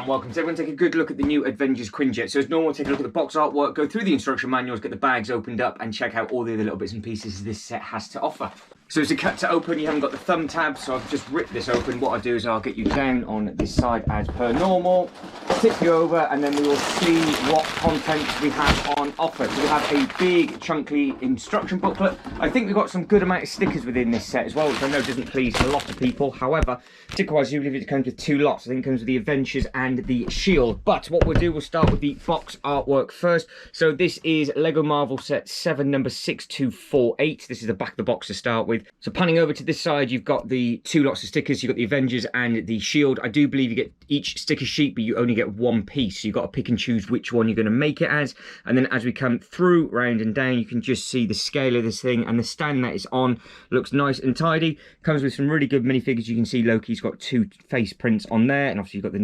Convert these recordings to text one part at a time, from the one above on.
and welcome to everyone. Take a good look at the new Avengers Quinjet. So as normal, take a look at the box artwork, go through the instruction manuals, get the bags opened up and check out all the other little bits and pieces this set has to offer. So as a cut to open, you haven't got the thumb tab, so I've just ripped this open. What I'll do is I'll get you down on this side as per normal, tip you over, and then we will see what content we have on offer. So we have a big chunky instruction booklet. I think we've got some good amount of stickers within this set as well, which I know doesn't please a lot of people. However, sticker-wise, you believe it comes with two lots. I think it comes with the Avengers and the Shield. But what we'll do, we'll start with the box artwork first. So this is Lego Marvel set 7, number 6248. This is the back of the box to start with. So panning over to this side, you've got the two lots of stickers. You've got the Avengers and the Shield. I do believe you get each sticker sheet, but you only get one piece. So you've got to pick and choose which one you're going to make it as. And then as we come through, round and down, you can just see the scale of this thing, and the stand that it's on looks nice and tidy. Comes with some really good minifigures. You can see Loki's got two face prints on there, and obviously you've got the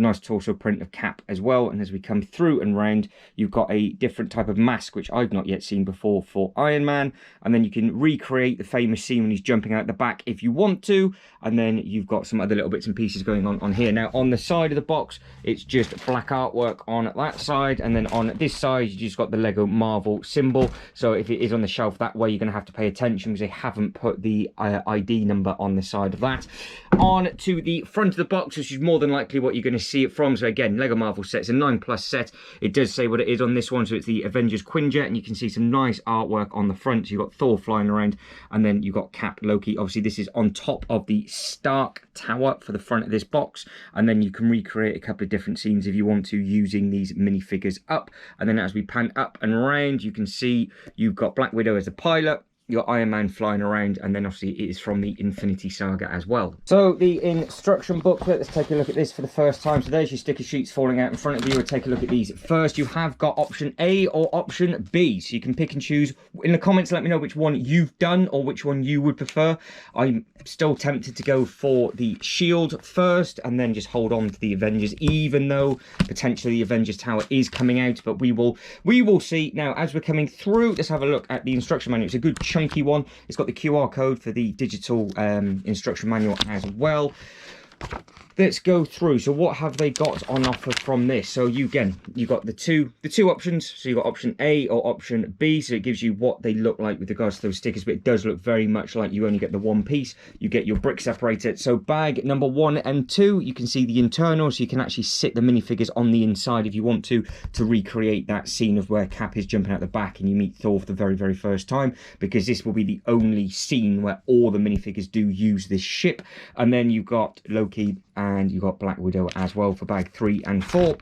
nice torso print of Cap as well. And as we come through and round, you've got a different type of mask, which I've not yet seen before, for Iron Man. And then you can recreate the famous scene when he's jumping out the back if you want to. And then you've got some other little bits and pieces going on here. Now on the side of the box, it's just black artwork on that side, and then on this side you just got the Lego Marvel symbol. So if it is on the shelf that way, you're going to have to pay attention because they haven't put the ID number on the side of that. On to the front of the box, which is more than likely what you're going to see it from. So again, Lego Marvel set, it's a 9+ set. It does say what it is on this one, so it's the Avengers Quinjet, and you can see some nice artwork on the front. So you've got Thor flying around, and then you've got Cap, Loki. Obviously this is on top of the Stark Tower for the front of this box, and then you can recreate a couple of different scenes if you want to using these minifigures up. And then as we pan up and around, you can see you've got Black Widow as a pilot, your Iron Man flying around, and then obviously it is from the Infinity Saga as well. So the instruction booklet, let's take a look at this for the first time. So there's your sticker sheets falling out in front of you. We'll take a look at these first. You have got option A or option B, so you can pick and choose. In the comments, let me know which one you've done or which one you would prefer. I'm still tempted to go for the Shield first and then just hold on to the Avengers, even though potentially the Avengers Tower is coming out, but we will see. Now as we're coming through, let's have a look at the instruction manual. It's a good chunky one. It's got the QR code for the digital instruction manual as well. Let's go through. So what have they got on offer from this? So you've got the two options. So you've got option A or option B. So it gives you what they look like with regards to those stickers, but it does look very much like you only get the one piece. You get your brick separator. So bag number 1 and 2, you can see the internal, so you can actually sit the minifigures on the inside if you want to recreate that scene of where Cap is jumping out the back and you meet Thor for the very, very first time, because this will be the only scene where all the minifigures do use this ship. And then you've got Loki and you've got Black Widow as well for bag 3 and 4.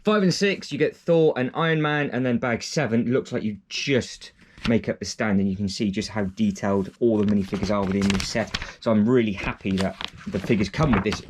5 and 6, you get Thor and Iron Man, and then bag 7 looks like you just make up the stand, and you can see just how detailed all the minifigures are within this set. So I'm really happy that the figures come with this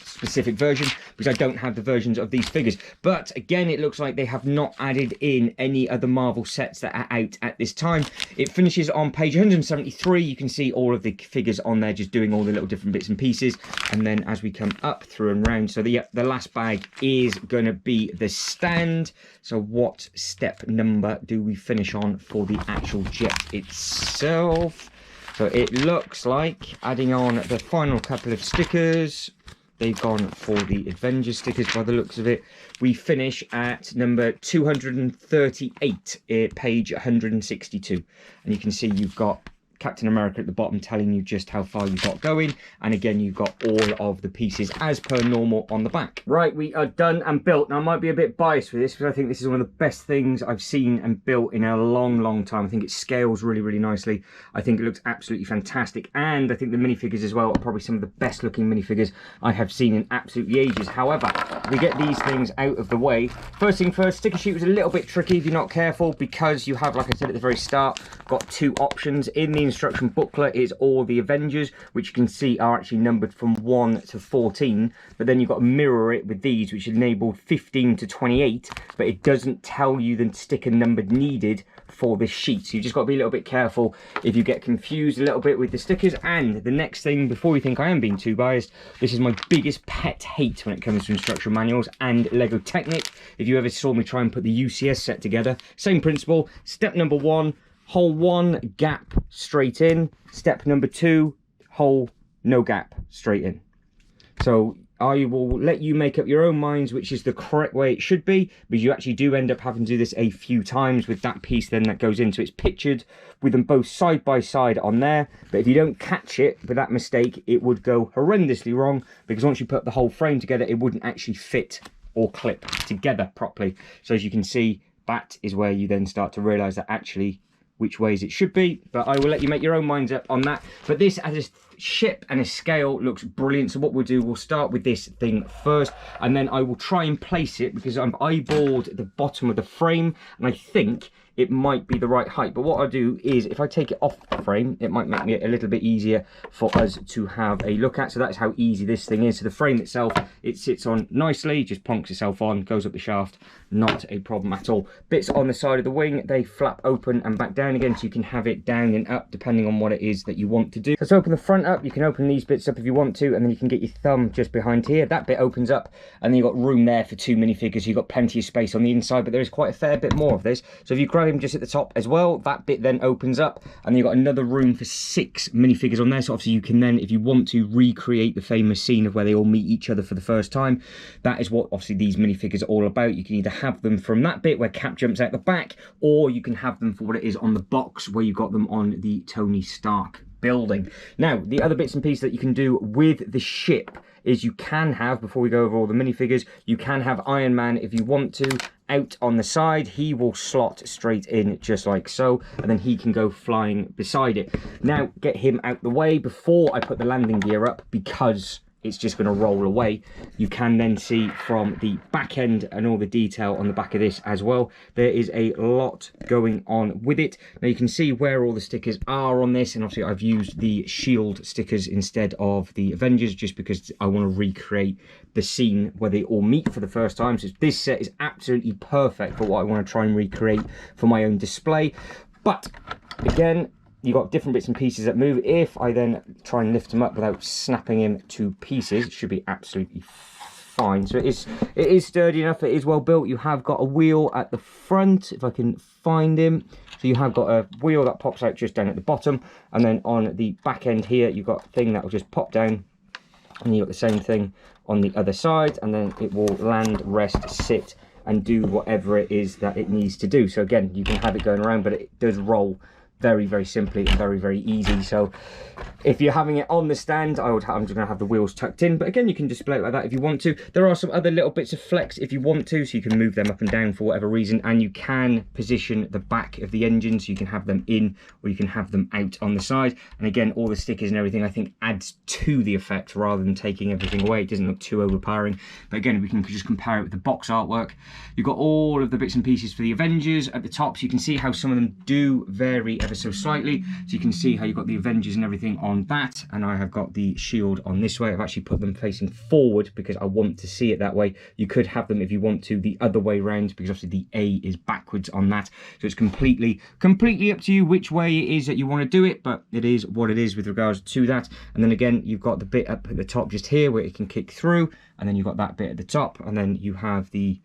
specific version, because I don't have the versions of these figures. But again, it looks like they have not added in any other Marvel sets that are out at this time. It finishes on page 173. You can see all of the figures on there just doing all the little different bits and pieces. And then as we come up through and round, so the last bag is going to be the stand. So what step number do we finish on for the actual jet itself? So it looks like, adding on the final couple of stickers, they've gone for the Avengers stickers by the looks of it. We finish at number 238, page 162. And you can see you've got Captain America at the bottom telling you just how far you've got going, and again you've got all of the pieces as per normal on the back. Right, we are done and built. Now I might be a bit biased with this because I think this is one of the best things I've seen and built in a long time. I think it scales really nicely. I think it looks absolutely fantastic, and I think the minifigures as well are probably some of the best looking minifigures I have seen in absolutely ages. However, we get these things out of the way. First thing first, sticker sheet was a little bit tricky if you're not careful, because you have, like I said at the very start, got two options. In the instruction booklet is all the Avengers, which you can see are actually numbered from 1 to 14, but then you've got to mirror it with these, which enabled 15 to 28, but it doesn't tell you the sticker number needed for this sheet. So you've just got to be a little bit careful if you get confused a little bit with the stickers. And the next thing, before you think I am being too biased, this is my biggest pet hate when it comes to instruction manuals and Lego Technic. If you ever saw me try and put the UCS set together, same principle. Step number 1, hole 1, gap straight in. Step number 2, hole, no gap, straight in. So I will let you make up your own minds which is the correct way it should be, but you actually do end up having to do this a few times with that piece then that goes in. So it's pictured with them both side by side on there, but if you don't catch it with that mistake, it would go horrendously wrong, because once you put the whole frame together, it wouldn't actually fit or clip together properly. So as you can see, that is where you then start to realize that actually which ways it should be, but I will let you make your own minds up on that. But this as a ship and a scale looks brilliant. So what we'll do, we'll start with this thing first, and then I will try and place it, because I've eyeballed the bottom of the frame and I think it might be the right height. But what I'll do is, if I take it off the frame, it might make it a little bit easier for us to have a look at. So that's how easy this thing is. So the frame itself, it sits on nicely, just plonks itself on, goes up the shaft, not a problem at all. Bits on the side of the wing, they flap open and back down again, so you can have it down and up depending on what it is that you want to do. So let's open the front up. You can open these bits up if you want to, and then you can get your thumb just behind here. That bit opens up, and then you've got room there for 2 minifigures. You've got plenty of space on the inside, but there is quite a fair bit more of this. So if you grab him just at the top as well, that bit then opens up, and then you've got another room for 6 minifigures on there. So obviously you can then, if you want to, recreate the famous scene of where they all meet each other for the first time. That is what obviously these minifigures are all about. You can either have them from that bit where Cap jumps out the back, or you can have them for what it is on the box where you've got them on the Tony Stark building. Now, the other bits and pieces that you can do with the ship is you can have, before we go over all the minifigures, you can have Iron Man, if you want to, out on the side. He will slot straight in just like so, and then he can go flying beside it. Now, get him out the way before I put the landing gear up, because it's just going to roll away. You can then see from the back end and all the detail on the back of this as well. There is a lot going on with it. Now you can see where all the stickers are on this, and obviously I've used the Shield stickers instead of the Avengers, just because I want to recreate the scene where they all meet for the first time. So this set is absolutely perfect for what I want to try and recreate for my own display. But again, you've got different bits and pieces that move. If I then try and lift him up without snapping him to pieces, it should be absolutely fine. So it is sturdy enough, it is well built. You have got a wheel at the front, if I can find him. So you have got a wheel that pops out just down at the bottom, and then on the back end here, you've got a thing that will just pop down, and you've got the same thing on the other side, and then it will land, rest, sit, and do whatever it is that it needs to do. So again, you can have it going around, but it does roll very, very simply and very, very easy. So if you're having it on the stand, I'm just going to have the wheels tucked in, but again, you can display it like that if you want to. There are some other little bits of flex if you want to, so you can move them up and down for whatever reason, and you can position the back of the engine, so you can have them in or you can have them out on the side. And again, all the stickers and everything, I think, adds to the effect rather than taking everything away. It doesn't look too overpowering. But again, we can just compare it with the box artwork. You've got all of the bits and pieces for the Avengers at the top, so you can see how some of them do vary ever so slightly. So you can see how you've got the Avengers and everything on that, and I have got the Shield on this way. I've actually put them facing forward because I want to see it that way. You could have them, if you want to, the other way around, because obviously the A is backwards on that. So it's completely up to you which way it is that you want to do it, but it is what it is with regards to that. And then again, you've got the bit up at the top just here where it can kick through, and then you've got that bit at the top, and then you have the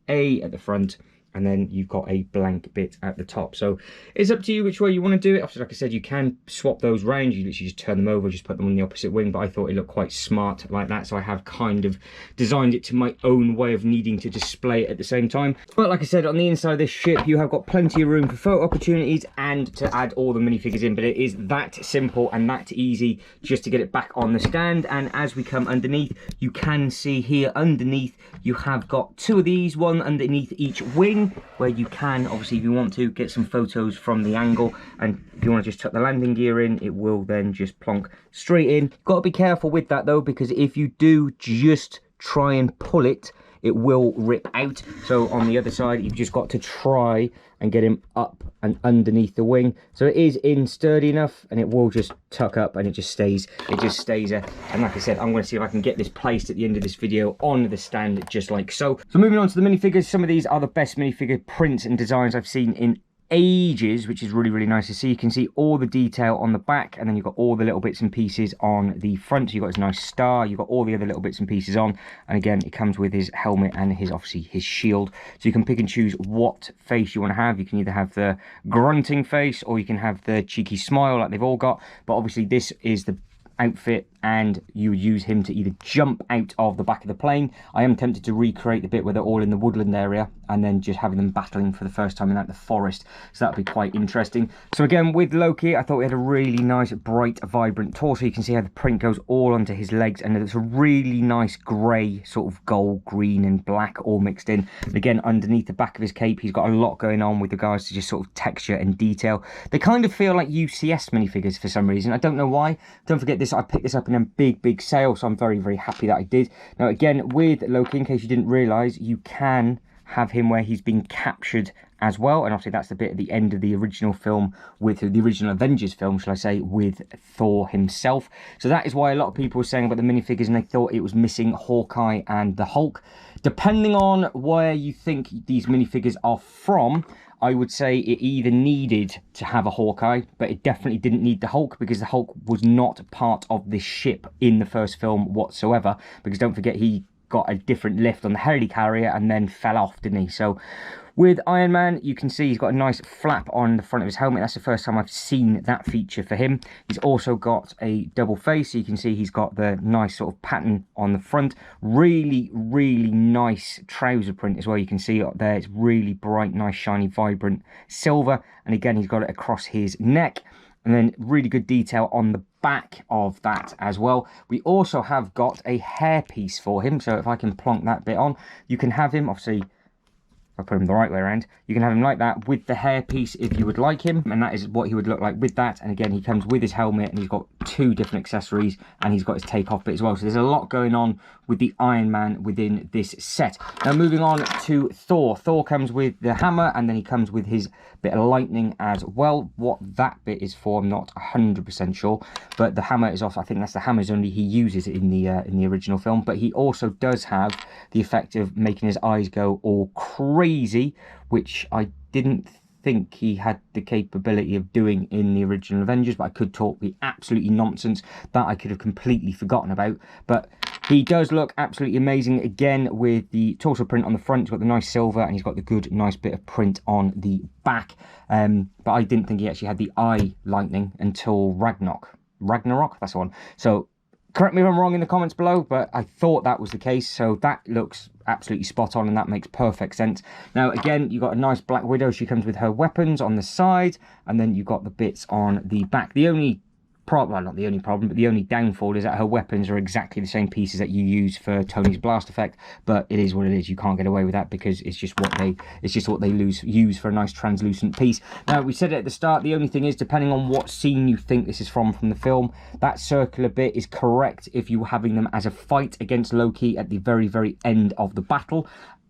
A at the front, and then you've got a blank bit at the top. So it's up to you which way you want to do it. Obviously, like I said, you can swap those round. You literally just turn them over, just put them on the opposite wing, but I thought it looked quite smart like that, so I have kind of designed it to my own way of needing to display it at the same time. But like I said, on the inside of this ship, you have got plenty of room for photo opportunities and to add all the minifigures in, but it is that simple and that easy just to get it back on the stand. And as we come underneath, you can see here underneath, you have got 2 of these, one underneath each wing, where you can, obviously, if you want to, get some photos from the angle. And if you want to just tuck the landing gear in, it will then just plonk straight in. Got to be careful with that though, because if you do just try and pull it, it will rip out. So on the other side, you've just got to try and get him up and underneath the wing. So it is in sturdy enough, and it will just tuck up, and it just stays there. And like I said, I'm going to see if I can get this placed at the end of this video on the stand just like so. So moving on to the minifigures, some of these are the best minifigure prints and designs I've seen in ages, which is really, really nice to see. You can see all the detail on the back, and then you've got all the little bits and pieces on the front. So you've got this nice star, you've got all the other little bits and pieces on, and again, it comes with his helmet and obviously his shield. So you can pick and choose what face you want to have. You can either have the grunting face, or you can have the cheeky smile like they've all got. But obviously this is the outfit and you would use him to either jump out of the back of the plane. I am tempted to recreate the bit where they're all in the woodland area and then just having them battling for the first time in the forest. So that would be quite interesting. So again, with Loki, I thought we had a really nice, bright, vibrant torso. You can see how the print goes all onto his legs, and it's a really nice grey, sort of gold, green and black all mixed in. And again, underneath the back of his cape, he's got a lot going on with regards to just sort of texture and detail. They kind of feel like UCS minifigures for some reason. I don't know why. Don't forget this, I picked this up in a big sale, so I'm very, very happy that I did. Now again, with Loki, in case you didn't realise, you can have him where he's been captured as well, and obviously that's the bit at the end of the original film, with the original Avengers film, shall I say, with Thor himself. So that is why a lot of people were saying about the minifigures and they thought it was missing Hawkeye and the Hulk. Depending on where you think these minifigures are from, I would say it either needed to have a Hawkeye, but it definitely didn't need the Hulk, because the Hulk was not part of this ship in the first film whatsoever, because don't forget, he got a different lift on the helicarrier and then fell off, didn't he? So with Iron Man, you can see he's got a nice flap on the front of his helmet. That's the first time I've seen that feature for him. He's also got a double face, so you can see he's got the nice sort of pattern on the front. Really nice trouser print as well. You can see up there, it's really bright, nice, shiny, vibrant silver. And again, he's got it across his neck. And then really good detail on the back of that as well. We also have got a hairpiece for him. So if I can plonk that bit on, you can have him, obviously, if I put him the right way around, you can have him like that with the hairpiece if you would like him, and that is what he would look like with that. And again, he comes with his helmet, and he's got 2 different accessories, and he's got his takeoff bit as well. So there's a lot going on with the Iron Man within this set. Now moving on to Thor. Thor comes with the hammer, and then he comes with his bit of lightning as well. What that bit is for, I'm not 100% sure, but the hammer is off. I think that's the hammers only he uses in the original film. But he also does have the effect of making his eyes go all crazy, which I didn't think he had the capability of doing in the original Avengers, but I could talk the absolutely nonsense that I could have completely forgotten about. But he does look absolutely amazing, again with the torso print on the front. He's got the nice silver, and he's got the good nice bit of print on the back. But I didn't think he actually had the eye lightning until Ragnarok, that's the one. So correct me if I'm wrong in the comments below, but I thought that was the case. So that looks absolutely spot on, and that makes perfect sense. Now again, you've got a nice Black Widow. She comes with her weapons on the side, and then you've got the bits on the back. The only problem, well, not the only problem, but the only downfall is that her weapons are exactly the same pieces that you use for Tony's blast effect. But it is what it is. You can't get away with that, because it's just what they use for a nice translucent piece. Now, we said it at the start, the only thing is, depending on what scene you think this is from the film, that circular bit is correct if you were having them as a fight against Loki at the very end of the battle.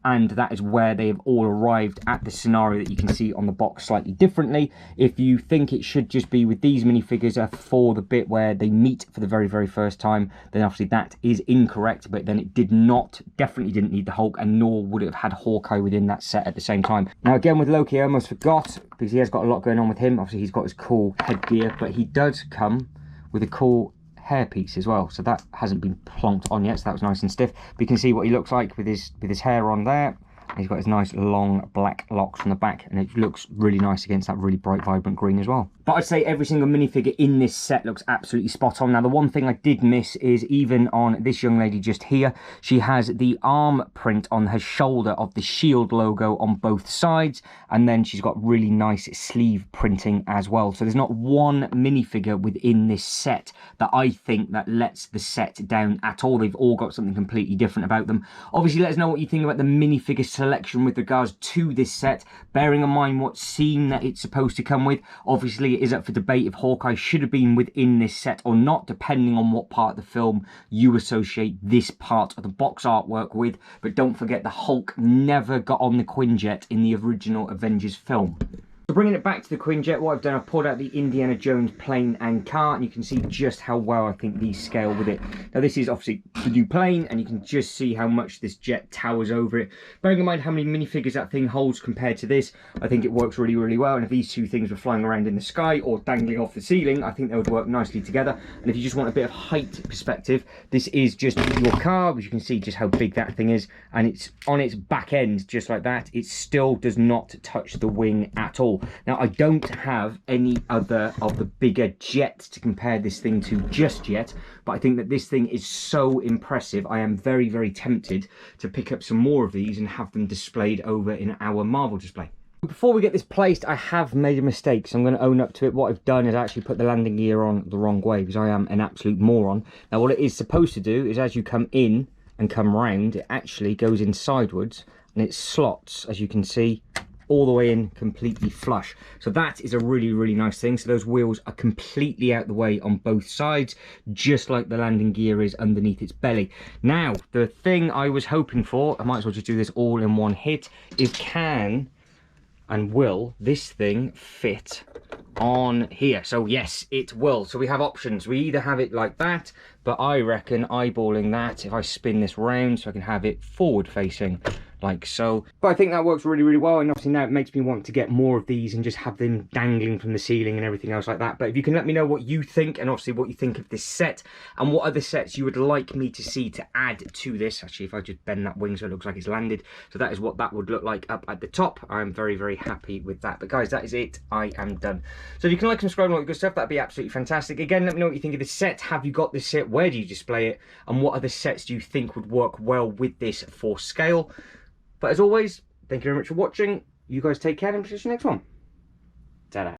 And that is where they have all arrived at the scenario that you can see on the box slightly differently. If you think it should just be with these minifigures for the bit where they meet for the very first time, then obviously that is incorrect. But then it definitely didn't need the Hulk, and nor would it have had Hawkeye within that set at the same time. Now again, with Loki, I almost forgot, because he has got a lot going on with him. Obviously he's got his cool headgear, but he does come with a cool hairpiece as well, so that hasn't been plonked on yet, so that was nice and stiff. But you can see what he looks like with his hair on there. He's got his nice long black locks from the back, and it looks really nice against that really bright vibrant green as well. But I'd say every single minifigure in this set looks absolutely spot on. Now the one thing I did miss is, even on this young lady just here, she has the arm print on her shoulder of the shield logo on both sides, and then she's got really nice sleeve printing as well. So there's not one minifigure within this set that I think that lets the set down at all. They've all got something completely different about them. Obviously, let us know what you think about the minifigure selection with regards to this set, bearing in mind what scene that it's supposed to come with. Obviously, it is up for debate if Hawkeye should have been within this set or not, depending on what part of the film you associate this part of the box artwork with. But don't forget, the Hulk never got on the Quinjet in the original Avengers film. So bringing it back to the Quinjet, what I've done, I've pulled out the Indiana Jones plane and car, and you can see just how well I think these scale with it. Now this is obviously the new plane, and you can just see how much this jet towers over it. Bearing in mind how many minifigures that thing holds compared to this, I think it works really well. And if these two things were flying around in the sky or dangling off the ceiling, I think they would work nicely together. And if you just want a bit of height perspective, this is just your car, which you can see just how big that thing is, and it's on its back end just like that. It still does not touch the wing at all. Now, I don't have any other of the bigger jets to compare this thing to just yet, but I think that this thing is so impressive. I am very, very tempted to pick up some more of these and have them displayed over in our Marvel display. Before we get this placed, I have made a mistake, so I'm going to own up to it. What I've done is actually put the landing gear on the wrong way, because I am an absolute moron. Now, what it is supposed to do is as you come in and come round, it actually goes in sideways, and it slots, as you can see, all the way in completely flush. So that is a really, really nice thing. So those wheels are completely out the way on both sides, just like the landing gear is underneath its belly. Now, the thing I was hoping for, I might as well just do this all in one hit, is can and will this thing fit on here? So yes, it will. So we have options. We either have it like that, but I reckon eyeballing that, if I spin this round so I can have it forward facing like so. But I think that works really, really well, and obviously now it makes me want to get more of these and just have them dangling from the ceiling and everything else like that. But if you can let me know what you think, and obviously what you think of this set and what other sets you would like me to see to add to this. Actually, if I just bend that wing so it looks like it's landed, so that is what that would look like up at the top. I'm very, very happy with that. But guys, that is it. I am done. So if you can like and subscribe and all that good stuff, that'd be absolutely fantastic. Again, let me know what you think of this set. Have you got this set? Where do you display it? And what other sets do you think would work well with this for scale? But as always, thank you very much for watching. You guys take care, and I'll see you next one. Ta-da.